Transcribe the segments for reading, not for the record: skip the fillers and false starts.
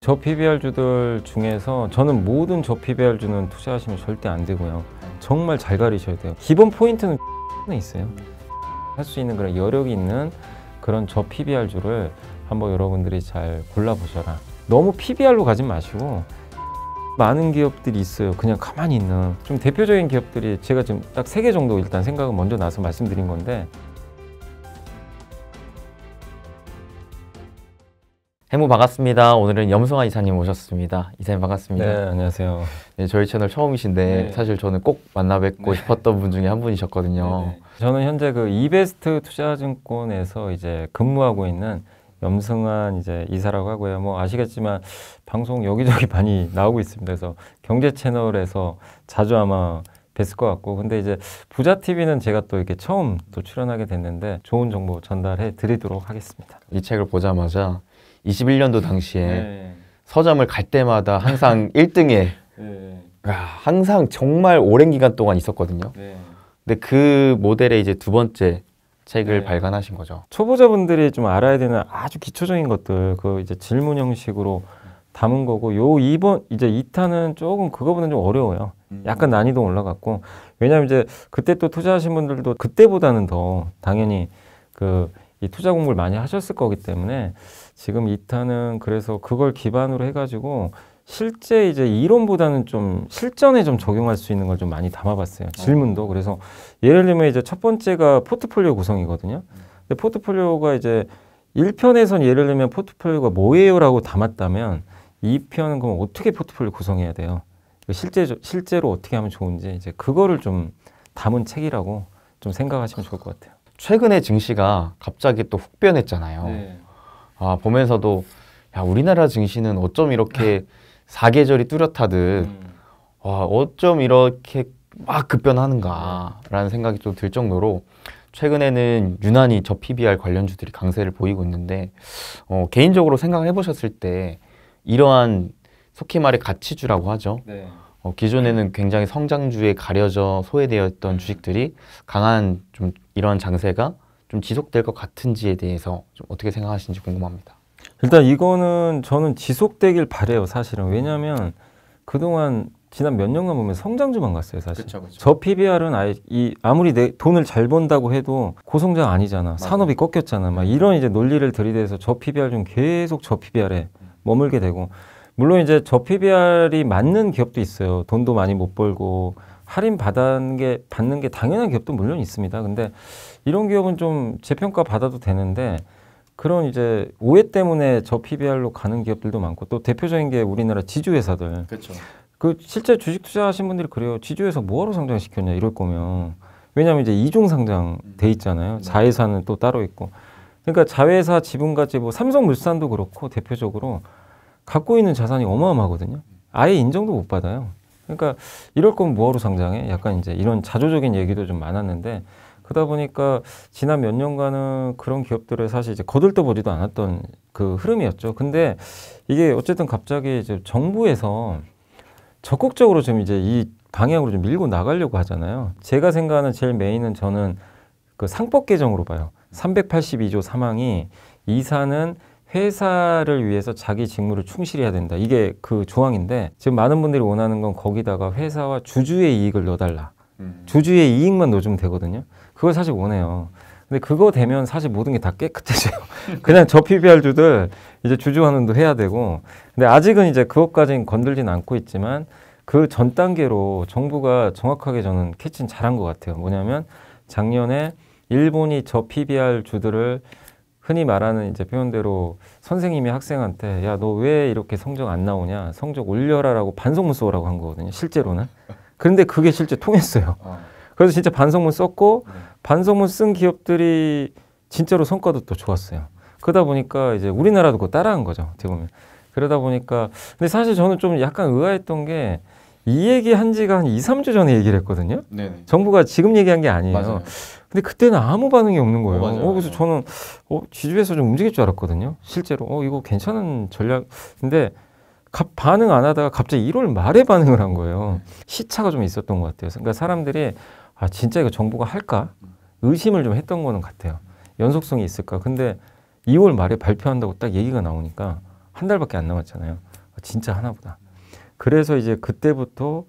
저PBR주들 중에서 저는 모든 저PBR주는 투자하시면 절대 안 되고요. 정말 잘 가리셔야 돼요. 기본 포인트는 있어요. 할 수 있는 그런 여력이 있는 그런 저PBR주를 한번 여러분들이 잘 골라보셔라. 너무 PBR로 가지 마시고 많은 기업들이 있어요. 그냥 가만히 있는 좀 대표적인 기업들이 제가 지금 딱 3개 정도 일단 생각은 먼저 나서 말씀드린 건데, 해무 반갑습니다. 오늘은 염승환 이사님 모셨습니다. 이사님 반갑습니다. 네, 안녕하세요. 네, 저희 채널 처음이신데 네. 사실 저는 꼭 만나 뵙고 네. 싶었던 분 중에 한 분이셨거든요. 네네. 저는 현재 그 이베스트 투자증권에서 이제 근무하고 있는 염승환 이제 이사라고 하고요. 뭐 아시겠지만 방송 여기저기 많이 나오고 있습니다. 그래서 경제 채널에서 자주 아마 뵀을 것 같고, 근데 이제 부자 TV는 제가 또 이렇게 처음 또 출연하게 됐는데 좋은 정보 전달해 드리도록 하겠습니다. 이 책을 보자마자 21년도 당시에 네. 서점을 갈 때마다 항상 1등에 네. 항상 정말 오랜 기간 동안 있었거든요. 네. 근데 그 모델의 이제 두 번째 책을 네. 발간하신 거죠. 초보자분들이 좀 알아야 되는 아주 기초적인 것들, 그 이제 질문 형식으로 담은 거고, 요 이제 2탄은 조금 그거보다는 좀 어려워요. 약간 난이도 올라갔고, 왜냐면 이제 그때 또 투자하신 분들도 그때보다는 더 당연히 이 투자 공부를 많이 하셨을 거기 때문에 지금 2탄은 그래서 그걸 기반으로 해가지고 실제 이제 이론보다는 좀 실전에 좀 적용할 수 있는 걸 좀 많이 담아봤어요. 질문도. 그래서 예를 들면 이제 첫 번째가 포트폴리오 구성이거든요. 근데 포트폴리오가 이제 1편에선 예를 들면 포트폴리오가 뭐예요? 라고 담았다면 2편은 그럼 어떻게 포트폴리오 구성해야 돼요? 실제로 어떻게 하면 좋은지 이제 그거를 좀 담은 책이라고 좀 생각하시면 좋을 것 같아요. 최근에 증시가 갑자기 또 훅 변했잖아요. 네. 보면서도 야, 우리나라 증시는 어쩜 이렇게 사계절이 뚜렷하듯 어쩜 이렇게 막 급변하는가라는 생각이 좀 들 정도로 최근에는 유난히 저 PBR 관련주들이 강세를 보이고 있는데, 개인적으로 생각을 해보셨을 때 이러한 속히 말해 가치주라고 하죠. 네. 기존에는 굉장히 성장주에 가려져 소외되어 있던 주식들이 강한 좀 이런 장세가 좀 지속될 것 같은지에 대해서 좀 어떻게 생각하시는지 궁금합니다. 일단 이거는 저는 지속되길 바래요, 사실은. 왜냐하면 그동안 지난 몇 년간 보면 성장주만 갔어요, 사실. 그쵸. 저 PBR은 아무리 내 돈을 잘 번다고 해도 고성장 아니잖아. 맞아요. 산업이 꺾였잖아. 막 이런 이제 논리를 들이대서 저 PBR 좀 계속 저 PBR에 머물게 되고, 물론 이제 저 PBR이 맞는 기업도 있어요. 돈도 많이 못 벌고 할인 받는 게 당연한 기업도 물론 있습니다. 근데 이런 기업은 좀 재평가 받아도 되는데, 그런 이제 오해 때문에 저 PBR로 가는 기업들도 많고, 또 대표적인 게 우리나라 지주회사들. 그렇죠. 실제 주식 투자하신 분들이 그래요. 지주회사 뭐하러 상장시켰냐 이럴 거면. 왜냐하면 이제 이중 상장 돼 있잖아요. 자회사는 또 따로 있고. 그러니까 자회사 지분가치 뭐 삼성물산도 그렇고 대표적으로 갖고 있는 자산이 어마어마하거든요. 아예 인정도 못 받아요. 그러니까 이럴 거면 뭐하러 상장해? 약간 이제 이런 자조적인 얘기도 좀 많았는데, 그러다 보니까 지난 몇 년간은 그런 기업들을 사실 이제 거들떠보지도 않았던 그 흐름이었죠. 근데 이게 어쨌든 갑자기 이제 정부에서 적극적으로 좀 이제 이 방향으로 좀 밀고 나가려고 하잖아요. 제가 생각하는 제일 메인은 저는 그 상법 개정으로 봐요. 382조 3항이 이사는 회사를 위해서 자기 직무를 충실히 해야 된다. 이게 그 조항인데, 지금 많은 분들이 원하는 건 거기다가 회사와 주주의 이익을 넣어달라. 주주의 이익만 넣어주면 되거든요. 그걸 사실 원해요. 근데 그거 되면 사실 모든 게 다 깨끗해져요. 그냥 저 PBR주들 이제 주주 환원도 해야 되고, 근데 아직은 이제 그것까지는 건들진 않고 있지만 그 전 단계로 정부가 정확하게 저는 캐치는 잘한 것 같아요. 뭐냐면 작년에 일본이 저 PBR주들을 흔히 말하는 이제 표현대로 선생님이 학생한테 야, 너 왜 이렇게 성적 안 나오냐? 성적 올려라라고 반성문 써오라고 한 거거든요. 실제로는. 그런데 그게 실제 통했어요. 그래서 진짜 반성문 썼고, 반성문 쓴 기업들이 진짜로 성과도 또 좋았어요. 그러다 보니까 이제 우리나라도 그거 따라한 거죠. 어떻게 보면. 그러다 보니까, 근데 사실 저는 좀 약간 의아했던 게, 이 얘기 한 지가 한 2, 3주 전에 얘기를 했거든요. 네네. 정부가 지금 얘기한 게 아니에요. 맞아요. 근데 그때는 아무 반응이 없는 거예요. 맞아요. 그래서 저는 지주에서 좀 움직일 줄 알았거든요. 실제로 이거 괜찮은 전략. 근데 반응 안 하다가 갑자기 1월 말에 반응을 한 거예요. 시차가 좀 있었던 것 같아요. 그러니까 사람들이 진짜 이거 정부가 할까? 의심을 좀 했던 거는 같아요. 연속성이 있을까? 근데 2월 말에 발표한다고 딱 얘기가 나오니까 한 달밖에 안 남았잖아요. 진짜 하나보다. 그래서 이제 그때부터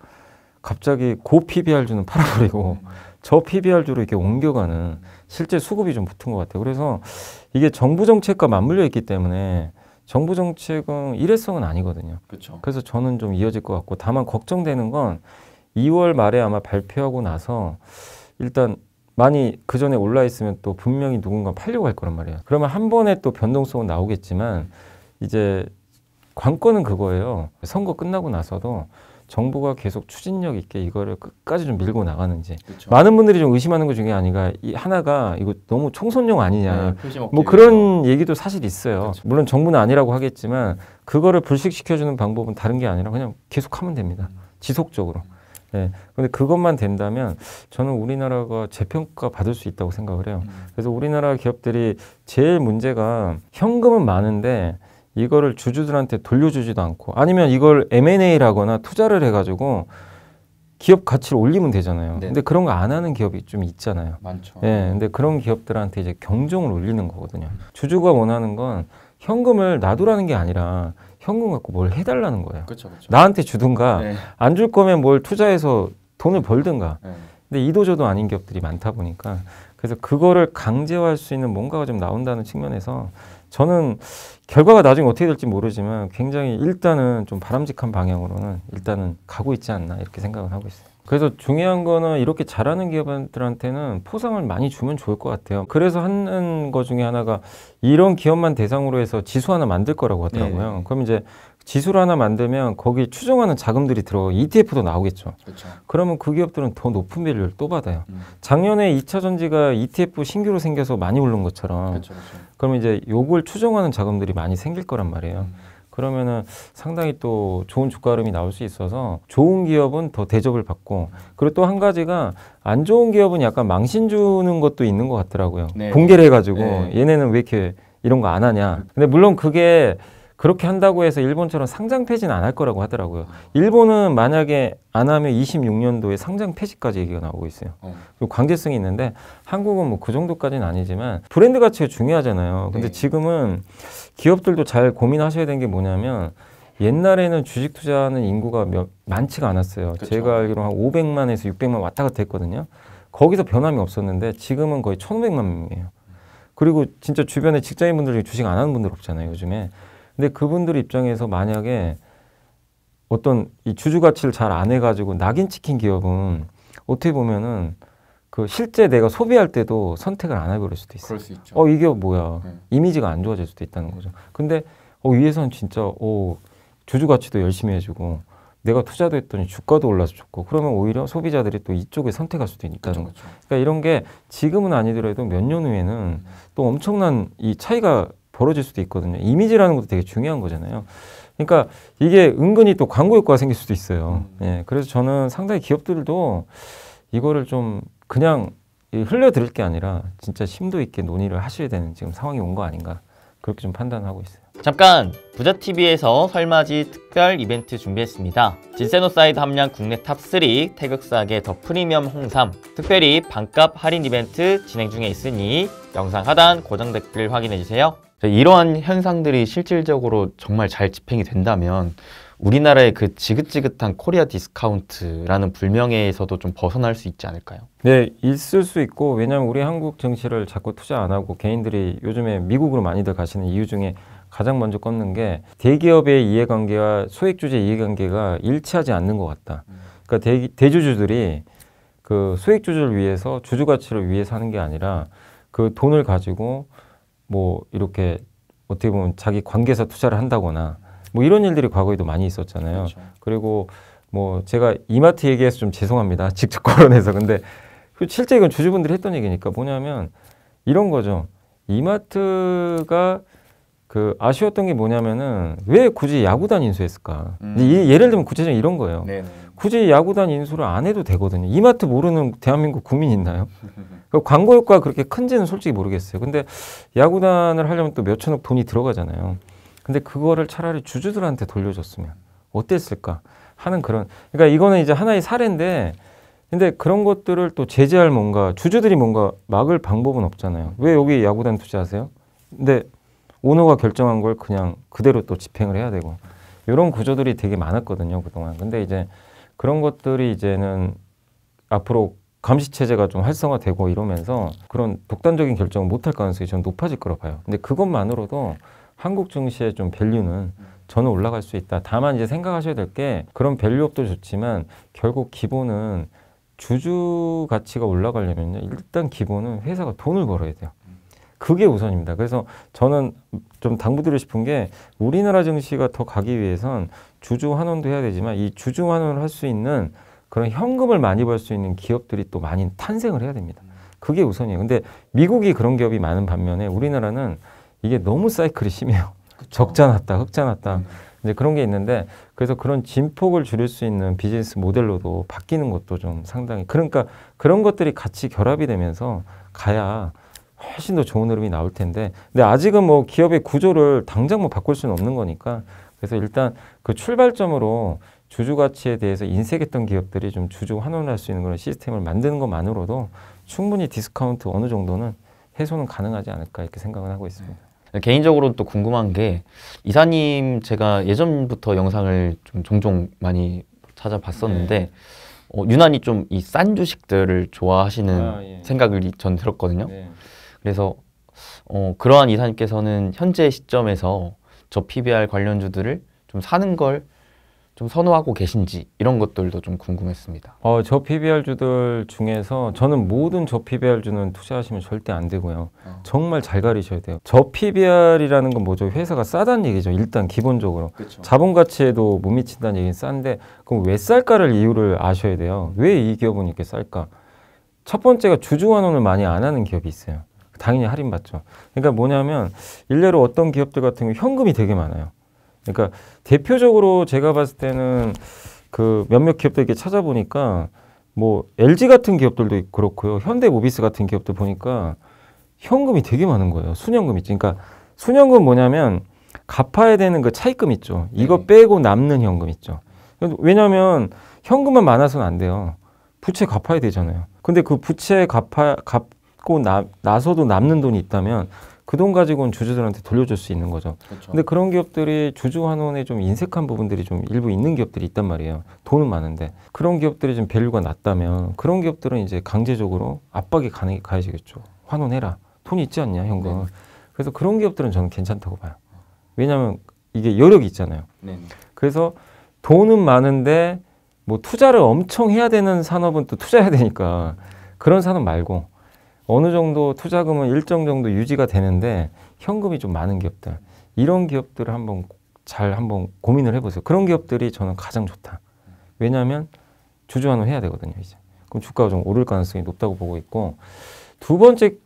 갑자기 고 PBR주는 팔아버리고 저 PBR주로 이렇게 옮겨가는 실제 수급이 좀 붙은 것 같아요. 그래서 이게 정부 정책과 맞물려 있기 때문에 정부 정책은 일회성은 아니거든요. 그렇죠. 그래서 저는 좀 이어질 것 같고, 다만 걱정되는 건 2월 말에 아마 발표하고 나서 일단 많이 그 전에 올라 있으면 또 분명히 누군가 팔려고 할 거란 말이에요. 그러면 한 번에 또 변동성은 나오겠지만 이제 관건은 그거예요. 선거 끝나고 나서도 정부가 계속 추진력 있게 이거를 끝까지 좀 밀고 나가는지. 그쵸. 많은 분들이 좀 의심하는 것 중에 아니가 이 하나가 이거 너무 총선용 아니냐. 네, 표심 얻기 뭐 위해서. 그런 얘기도 사실 있어요. 그쵸. 물론 정부는 아니라고 하겠지만 그거를 불식시켜주는 방법은 다른 게 아니라 그냥 계속 하면 됩니다. 지속적으로. 네. 근데 그것만 된다면 저는 우리나라가 재평가 받을 수 있다고 생각을 해요. 그래서 우리나라 기업들이 제일 문제가 현금은 많은데 이거를 주주들한테 돌려주지도 않고, 아니면 이걸 M&A를 하거나 투자를 해가지고 기업 가치를 올리면 되잖아요. 네. 근데 그런 거 안 하는 기업이 좀 있잖아요. 많죠. 예, 근데 그런 기업들한테 이제 경종을 울리는 거거든요. 주주가 원하는 건 현금을 놔두라는 게 아니라 현금 갖고 뭘 해달라는 거예요. 그렇죠, 그렇죠. 나한테 주든가 네. 안 줄 거면 뭘 투자해서 돈을 벌든가. 네. 근데 이도저도 아닌 기업들이 많다 보니까 그래서 그거를 강제화할 수 있는 뭔가가 좀 나온다는 측면에서 저는 결과가 나중에 어떻게 될지 모르지만 굉장히 일단은 좀 바람직한 방향으로는 일단은 가고 있지 않나 이렇게 생각을 하고 있어요. 그래서 중요한 거는 이렇게 잘하는 기업들한테는 포상을 많이 주면 좋을 것 같아요. 그래서 하는 거 중에 하나가 이런 기업만 대상으로 해서 지수 하나 만들 거라고 하더라고요. 네. 그럼 이제 지수를 하나 만들면 거기 추정하는 자금들이 들어가고 ETF도 나오겠죠. 그렇죠. 그러면 그 기업들은 더 높은 밸류를 또 받아요. 작년에 2차 전지가 ETF 신규로 생겨서 많이 오른 것처럼 그렇죠, 그렇죠. 그러면 이제 요걸 추정하는 자금들이 많이 생길 거란 말이에요. 그러면은 상당히 또 좋은 주가 흐름이 나올 수 있어서 좋은 기업은 더 대접을 받고, 그리고 또 한 가지가 안 좋은 기업은 약간 망신 주는 것도 있는 것 같더라고요. 네. 공개를 해가지고 네. 얘네는 왜 이렇게 이런 거 안 하냐. 근데 물론 그게 그렇게 한다고 해서 일본처럼 상장 폐지는 안 할 거라고 하더라고요. 일본은 만약에 안 하면 26년도에 상장 폐지까지 얘기가 나오고 있어요. 그리고 강제성이 있는데 한국은 뭐 그 정도까지는 아니지만 브랜드 가치가 중요하잖아요. 근데 네. 지금은 기업들도 잘 고민하셔야 되는 게 뭐냐면 옛날에는 주식 투자하는 인구가 많지가 않았어요. 그쵸. 제가 알기로 한 500만에서 600만 왔다 갔다 했거든요. 거기서 변함이 없었는데 지금은 거의 1,500만 명이에요. 그리고 진짜 주변에 직장인분들이 주식 안 하는 분들 없잖아요, 요즘에. 근데 그분들 입장에서 만약에 어떤 이 주주 가치를 잘 안 해가지고 낙인 찍힌 기업은 어떻게 보면은 그 실제 내가 소비할 때도 선택을 안 해버릴 수도 있어요. 그럴 수 있죠. 이 기업 뭐야. 네. 이미지가 안 좋아질 수도 있다는 거죠. 근데 위에서는 진짜 주주 가치도 열심히 해주고 내가 투자도 했더니 주가도 올라서 좋고, 그러면 오히려 소비자들이 또 이쪽에 선택할 수도 있다는 그렇죠, 거죠. 그렇죠. 그러니까 이런 게 지금은 아니더라도 몇 년 후에는 또 엄청난 이 차이가 벌어질 수도 있거든요. 이미지라는 것도 되게 중요한 거잖아요. 그러니까 이게 은근히 또 광고 효과가 생길 수도 있어요. 예, 그래서 저는 상당히 기업들도 이거를 좀 그냥 흘려들을 게 아니라 진짜 심도 있게 논의를 하셔야 되는 지금 상황이 온 거 아닌가, 그렇게 좀 판단하고 있어요. 잠깐! 부자TV에서 설맞이 특별 이벤트 준비했습니다. 진세노사이드 함량 국내 탑3 태극사계 더 프리미엄 홍삼 특별히 반값 할인 이벤트 진행 중에 있으니 영상 하단 고정 댓글 확인해주세요. 이러한 현상들이 실질적으로 정말 잘 집행이 된다면 우리나라의 그 지긋지긋한 코리아 디스카운트라는 불명예에서도 좀 벗어날 수 있지 않을까요? 네, 있을 수 있고, 왜냐하면 우리 한국 증시를 자꾸 투자 안 하고 개인들이 요즘에 미국으로 많이들 가시는 이유 중에 가장 먼저 꼽는 게 대기업의 이해관계와 소액주주의 이해관계가 일치하지 않는 것 같다. 그러니까 대주주들이 그 소액주주를 위해서 주주 가치를 위해서 하는 게 아니라 그 돈을 가지고 뭐 이렇게 어떻게 보면 자기 관계에서 투자를 한다거나 뭐 이런 일들이 과거에도 많이 있었잖아요. 그렇죠. 그리고 뭐 제가 이마트 얘기해서 좀 죄송합니다. 직접 거론해서. 근데 실제 이건 주주분들이 했던 얘기니까 뭐냐면 이런 거죠. 이마트가 그 아쉬웠던 게 뭐냐면은 왜 굳이 야구단 인수했을까? 예를 들면 구체적으로 이런 거예요. 네네. 굳이 야구단 인수를 안 해도 되거든요. 이마트 모르는 대한민국 국민 있나요? 그 광고 효과가 그렇게 큰지는 솔직히 모르겠어요. 근데 야구단을 하려면 또 몇천억 돈이 들어가잖아요. 근데 그거를 차라리 주주들한테 돌려줬으면 어땠을까 하는 그런, 그러니까 이거는 이제 하나의 사례인데, 근데 그런 것들을 또 제재할 뭔가 주주들이 뭔가 막을 방법은 없잖아요. 왜 여기 야구단 투자하세요? 근데 오너가 결정한 걸 그냥 그대로 또 집행을 해야 되고 이런 구조들이 되게 많았거든요, 그동안. 근데 이제 그런 것들이 이제는 앞으로 감시 체제가 좀 활성화되고 이러면서 그런 독단적인 결정을 못할 가능성이 좀 높아질 거라고 봐요. 근데 그것만으로도 한국 증시의 좀 밸류는 저는 올라갈 수 있다. 다만 이제 생각하셔야 될 게 그런 밸류업도 좋지만 결국 기본은 주주 가치가 올라가려면요. 일단 기본은 회사가 돈을 벌어야 돼요. 그게 우선입니다. 그래서 저는 좀 당부드리고 싶은 게 우리나라 증시가 더 가기 위해선 주주 환원도 해야 되지만 이 주주 환원을 할 수 있는 그런 현금을 많이 벌 수 있는 기업들이 또 많이 탄생을 해야 됩니다. 그게 우선이에요. 근데 미국이 그런 기업이 많은 반면에 우리나라는 이게 너무 사이클이 심해요. 그쵸. 적자 났다, 흑자 났다. 이제 그런 게 있는데 그래서 그런 진폭을 줄일 수 있는 비즈니스 모델로도 바뀌는 것도 좀 상당히 그러니까 그런 것들이 같이 결합이 되면서 가야 훨씬 더 좋은 흐름이 나올 텐데 근데 아직은 뭐 기업의 구조를 당장 뭐 바꿀 수는 없는 거니까 그래서 일단 그 출발점으로 주주 가치에 대해서 인색했던 기업들이 좀 주주 환원을 할 수 있는 그런 시스템을 만드는 것만으로도 충분히 디스카운트 어느 정도는 해소는 가능하지 않을까 이렇게 생각을 하고 있습니다. 개인적으로 또 궁금한 게 이사님 제가 예전부터 영상을 좀 종종 많이 찾아봤었는데 유난히 좀 이 싼 주식들을 좋아하시는 생각을 전 들었거든요. 그래서 그러한 이사님께서는 현재 시점에서 저 PBR 관련주들을 좀 사는 걸 좀 선호하고 계신지 이런 것들도 좀 궁금했습니다. 저 PBR주들 중에서 저는 모든 저 PBR주는 투자하시면 절대 안 되고요. 정말 잘 가리셔야 돼요. 저 PBR이라는 건 뭐죠? 회사가 싸다는 얘기죠. 일단 기본적으로. 그쵸. 자본 가치에도 못 미친다는 얘기는 싼데 그럼 왜 쌀까를 이유를 아셔야 돼요. 왜 이 기업은 이렇게 쌀까? 첫 번째가 주주 환원을 많이 안 하는 기업이 있어요. 당연히 할인받죠. 그러니까 뭐냐면 일례로 어떤 기업들 같은 경우 현금이 되게 많아요. 그러니까 대표적으로 제가 봤을 때는 그 몇몇 기업들 이렇게 찾아보니까 뭐 LG 같은 기업들도 그렇고요. 현대모비스 같은 기업들 보니까 현금이 되게 많은 거예요. 순현금 있죠. 그러니까 순현금 뭐냐면 갚아야 되는 그 차입금 있죠. 이거 빼고 남는 현금 있죠. 왜냐하면 현금만 많아서는 안 돼요. 부채 갚아야 되잖아요. 근데 그 부채 갚고 나서도 남는 돈이 있다면 그 돈 가지고는 주주들한테 돌려줄 수 있는 거죠. 그쵸. 근데 그런 기업들이 주주 환원에 좀 인색한 부분들이 좀 일부 있는 기업들이 있단 말이에요. 돈은 많은데 그런 기업들이 좀 밸류가 낮다면 그런 기업들은 이제 강제적으로 압박이 가해지겠죠. 환원해라. 돈이 있지 않냐 현금. 그래서 그런 기업들은 저는 괜찮다고 봐요. 왜냐하면 이게 여력이 있잖아요. 그래서 돈은 많은데 뭐 투자를 엄청 해야 되는 산업은 또 투자해야 되니까 그런 산업 말고 어느 정도 투자금은 일정 정도 유지가 되는데 현금이 좀 많은 기업들 이런 기업들을 한번 고민을 해보세요. 그런 기업들이 저는 가장 좋다. 왜냐하면 주주 환원 해야 되거든요. 이제 그럼 주가가 좀 오를 가능성이 높다고 보고 있고 두 번째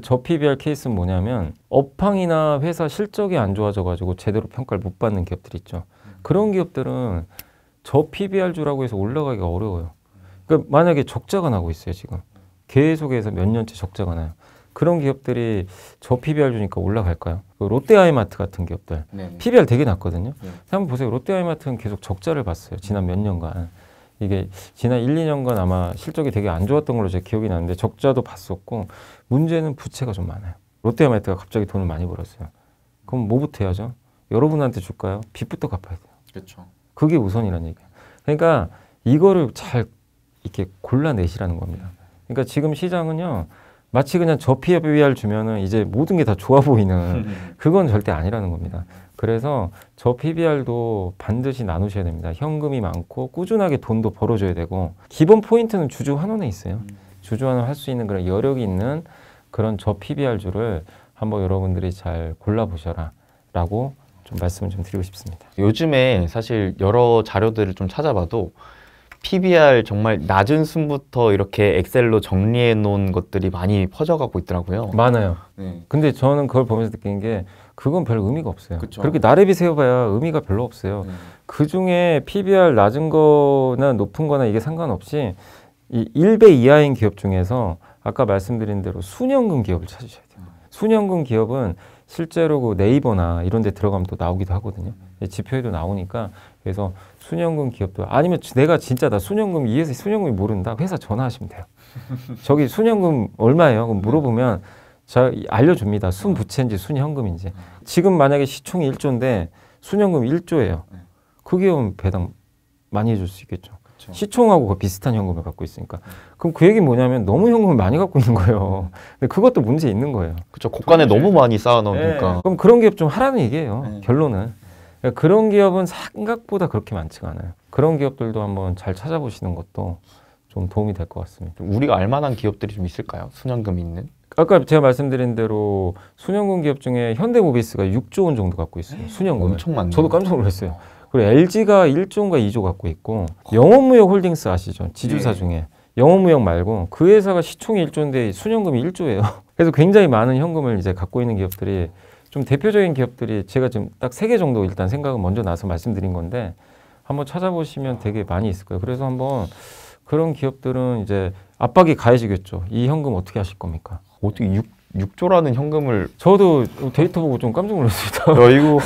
저 PBR 케이스는 뭐냐면 업황이나 회사 실적이 안 좋아져가지고 제대로 평가를 못 받는 기업들 있죠. 그런 기업들은 저 PBR주라고 해서 올라가기가 어려워요. 그러니까 만약에 적자가 나고 있어요. 지금 계속해서 몇 년째 적자가 나요. 그런 기업들이 저 PBR주니까 올라갈까요? 그 롯데하이마트 같은 기업들 PBR 되게 낮거든요. 한번 보세요. 롯데하이마트는 계속 적자를 봤어요. 지난 몇 년간. 이게 지난 1, 2년간 아마 실적이 되게 안 좋았던 걸로 제 기억이 나는데 적자도 봤었고 문제는 부채가 좀 많아요. 롯데하이마트가 갑자기 돈을 많이 벌었어요. 그럼 뭐부터 해야죠? 여러분한테 줄까요? 빚부터 갚아야 돼요. 그렇죠. 그게 우선이라는 얘기예요. 그러니까 이거를 잘 이렇게 골라내시라는 겁니다. 그러니까 지금 시장은요. 마치 그냥 저 PBR 주면은 이제 모든 게 다 좋아 보이는 그건 절대 아니라는 겁니다. 그래서 저 PBR도 반드시 나누셔야 됩니다. 현금이 많고 꾸준하게 돈도 벌어줘야 되고 기본 포인트는 주주 환원에 있어요. 주주 환원 할 수 있는 그런 여력이 있는 그런 저 PBR주를 한번 여러분들이 잘 골라보셔라 라고 좀 말씀을 좀 드리고 싶습니다. 요즘에 사실 여러 자료들을 좀 찾아봐도 PBR 정말 낮은 순부터 이렇게 엑셀로 정리해 놓은 것들이 많이 퍼져가고 있더라고요. 많아요. 근데 저는 그걸 보면서 느낀 게 그건 별 의미가 없어요. 그쵸. 그렇게 나래비 세워봐야 의미가 별로 없어요. 그 중에 PBR 낮은 거나 높은 거나 이게 상관없이 이 1배 이하인 기업 중에서 아까 말씀드린 대로 순현금 기업을 찾으셔야 돼요. 순현금 기업은 실제로 그 네이버나 이런 데 들어가면 또 나오기도 하거든요. 지표에도 나오니까 그래서 순현금 기업도 아니면 내가 진짜 나 순현금 이해서 순현금이 모른다 회사 전화하시면 돼요. 저기 순현금 얼마예요? 그럼 물어보면 알려줍니다. 순부채인지 순현금인지. 지금 만약에 시총이 1조인데 순현금이 1조예요. 그 기업은 배당 많이 해줄 수 있겠죠. 시총하고 거의 비슷한 현금을 갖고 있으니까. 그럼 그 얘기는 뭐냐면 너무 현금을 많이 갖고 있는 거예요. 근데 그것도 문제 있는 거예요. 그렇죠. 고간에 너무 많이 쌓아놓으니까. 그럼 그런 기업 좀 하라는 얘기예요. 결론은. 그러니까 그런 기업은 생각보다 그렇게 많지가 않아요. 그런 기업들도 한번 잘 찾아보시는 것도 좀 도움이 될 것 같습니다. 우리가 알만한 기업들이 좀 있을까요? 순현금 있는? 아까 제가 말씀드린 대로 순현금 기업 중에 현대모비스가 6조 원 정도 갖고 있어요. 순현금. 엄청 많네요. 저도 깜짝 놀랐어요. 그리고 LG가 1조인가 2조 갖고 있고 영원무역 홀딩스 아시죠? 지주사 중에. 영원무역 말고 그 회사가 시총이 1조인데 순현금이 1조예요. 그래서 굉장히 많은 현금을 이제 갖고 있는 기업들이 좀 대표적인 기업들이 제가 지금 딱 3개 정도 일단 생각은 먼저 나서 말씀드린 건데 한번 찾아보시면 되게 많이 있을 거예요. 그래서 한번 그런 기업들은 이제 압박이 가해지겠죠. 이 현금 어떻게 하실 겁니까? 어떻게 6조라는 현금을 저도 데이터 보고 좀 깜짝 놀랐습니다. 야, 이거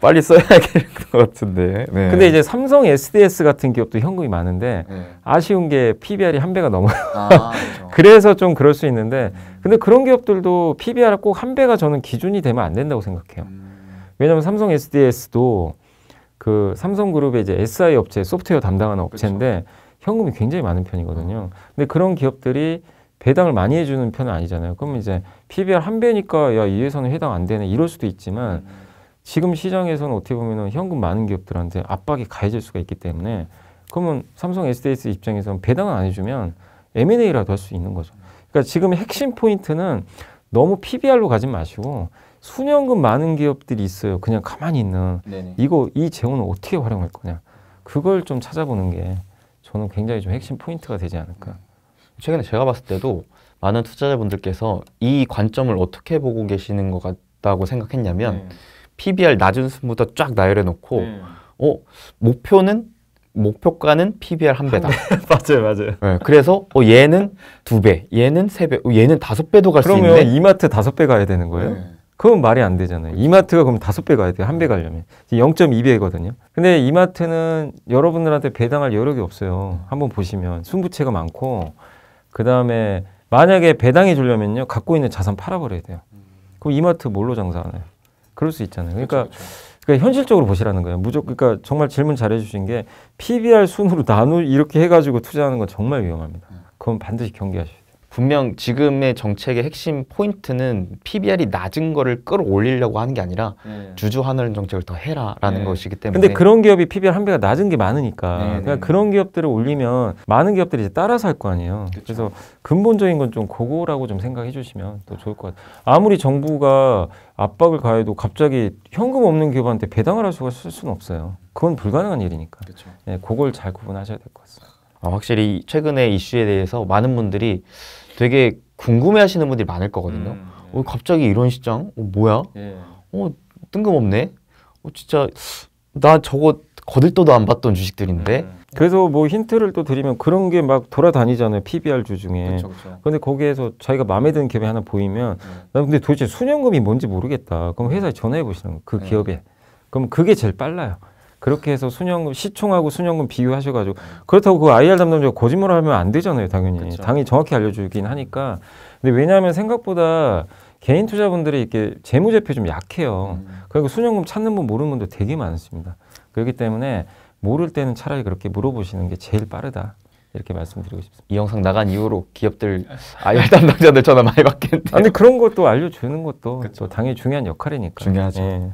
빨리 써야겠는 것 같은데. 네. 근데 이제 삼성 SDS 같은 기업도 현금이 많은데 아쉬운 게 PBR이 1배가 넘어요. 그렇죠. 그래서 좀 그럴 수 있는데 근데 그런 기업들도 PBR 꼭 1배가 저는 기준이 되면 안 된다고 생각해요. 왜냐하면 삼성 SDS도 그 삼성그룹의 이제 SI 업체 소프트웨어 담당하는 업체인데 현금이 굉장히 많은 편이거든요. 근데 그런 기업들이 배당을 많이 해주는 편은 아니잖아요. 그러면 이제 PBR 1배니까 야, 이 회사는 해당 안 되네 이럴 수도 있지만 지금 시장에서는 어떻게 보면 현금 많은 기업들한테 압박이 가해질 수가 있기 때문에 그러면 삼성 SDS 입장에서는 배당을 안 해주면 M&A라도 할 수 있는 거죠. 그러니까 지금 핵심 포인트는 너무 PBR로 가지 마시고 순현금 많은 기업들이 있어요. 그냥 가만히 있는 이 재원을 어떻게 활용할 거냐. 그걸 좀 찾아보는 게 저는 굉장히 좀 핵심 포인트가 되지 않을까. 최근에 제가 봤을 때도 많은 투자자분들께서 이 관점을 어떻게 보고 계시는 것 같다고 생각했냐면 PBR 낮은 순부터 쫙 나열해 놓고 목표가는 PBR 1배다. 맞아요. 네, 그래서 얘는 2배, 얘는 3배, 얘는 5배도 갈 수 있네. 그러면 이마트 5배 가야 되는 거예요? 그건 말이 안 되잖아요. 이마트가 그럼 5배 가야 돼요. 1배 가려면. 0.2배거든요. 근데 이마트는 여러분들한테 배당할 여력이 없어요. 한번 보시면 순부채가 많고 그 다음에 만약에 배당해 주려면요. 갖고 있는 자산 팔아버려야 돼요. 그럼 이마트 뭘로 장사하나요? 그럴 수 있잖아요. 그러니까, 그러니까 현실적으로 보시라는 거예요. 그러니까 정말 질문 잘해 주신 게 PBR 순으로 이렇게 해가지고 투자하는 건 정말 위험합니다. 그건 반드시 경계하셔야 돼요. 분명 지금의 정책의 핵심 포인트는 PBR이 낮은 거를 끌어올리려고 하는 게 아니라 주주환원 정책을 더 해라라는 것이기 때문에. 근데 그런 기업이 PBR 1배가 낮은 게 많으니까 그냥 그런 기업들을 올리면 많은 기업들이 이제 따라서 할 거 아니에요. 그래서 근본적인 건 좀 그거라고 좀 생각해 주시면 또 좋을 것 같아요. 아무리 정부가 압박을 가해도 갑자기 현금 없는 기업한테 배당을 할 수는 없어요. 그건 불가능한 일이니까. 그걸 잘 구분하셔야 될 것 같습니다. 확실히 최근에 이슈에 대해서 많은 분들이 되게 궁금해하시는 분들이 많을 거거든요. 갑자기 이런 시장? 뭐야? 뜬금없네? 진짜 나 저거 거들떠도 안 봤던 주식들인데? 그래서 뭐 힌트를 또 드리면 그런 게 막 돌아다니잖아요. PBR주 중에. 근데 거기에서 자기가 마음에 드는 기업이 하나 보이면 나 근데 도대체 순현금이 뭔지 모르겠다. 그럼 회사에 전화해 보시는 거예요. 그 기업에. 그럼 그게 제일 빨라요. 그렇게 해서 순현금, 시총하고 순현금 비교하셔가지고 그렇다고 그 IR 담당자가 거짓말을 하면 안 되잖아요. 당연히. 당연히 정확히 알려주긴 하니까. 근데 왜냐하면 생각보다 개인 투자분들이 이렇게 재무제표 좀 약해요. 그리고 순현금 찾는 분 모르는 분도 되게 많습니다. 그렇기 때문에 모를 때는 차라리 그렇게 물어보시는 게 제일 빠르다. 이렇게 말씀드리고 싶습니다. 이 영상 나간 이후로 기업들 IR 담당자들 전화 많이 받겠는데. 근데 그런 것도 알려주는 것도 또 당연히 중요한 역할이니까. 중요하죠. 예.